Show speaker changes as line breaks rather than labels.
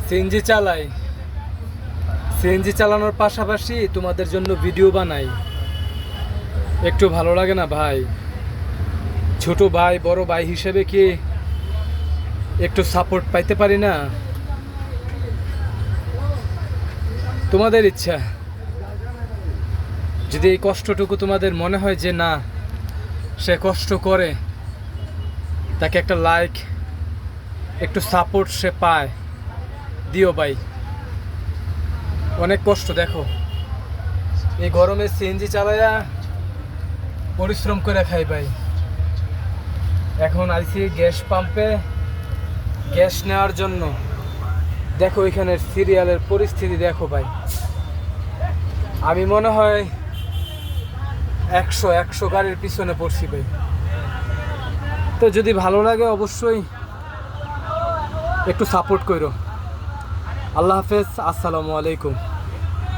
CNG চালাই, CNG চালানোর পাশাপাশি তোমাদের জন্য ভিডিও বানাই। একটু ভালো লাগে না ভাই? ছোট ভাই বড় ভাই হিসেবে কি একটু সাপোর্ট পাইতে পারি না? তোমাদের ইচ্ছা, যদি এই কষ্টটুকু তোমাদের মনে হয় যে না সে কষ্ট করে, তাকে একটা লাইক একটু সাপোর্ট সে পায়, দিও ভাই। অনেক কষ্ট দেখো, এই গরমে সিএনজি চালাইয়া পরিশ্রম করে খাই ভাই। এখন আইসি গ্যাস পাম্পে গ্যাস নেওয়ার জন্য। দেখো এখানের সিরিয়ালের পরিস্থিতি দেখো ভাই। আমি মনে হয় 100 গাড়ির পিছনে পড়ছি ভাই। তো যদি ভালো লাগে অবশ্যই একটু সাপোর্ট করো। আল্লাহ হাফেজ, আসসালামু আলাইকুম।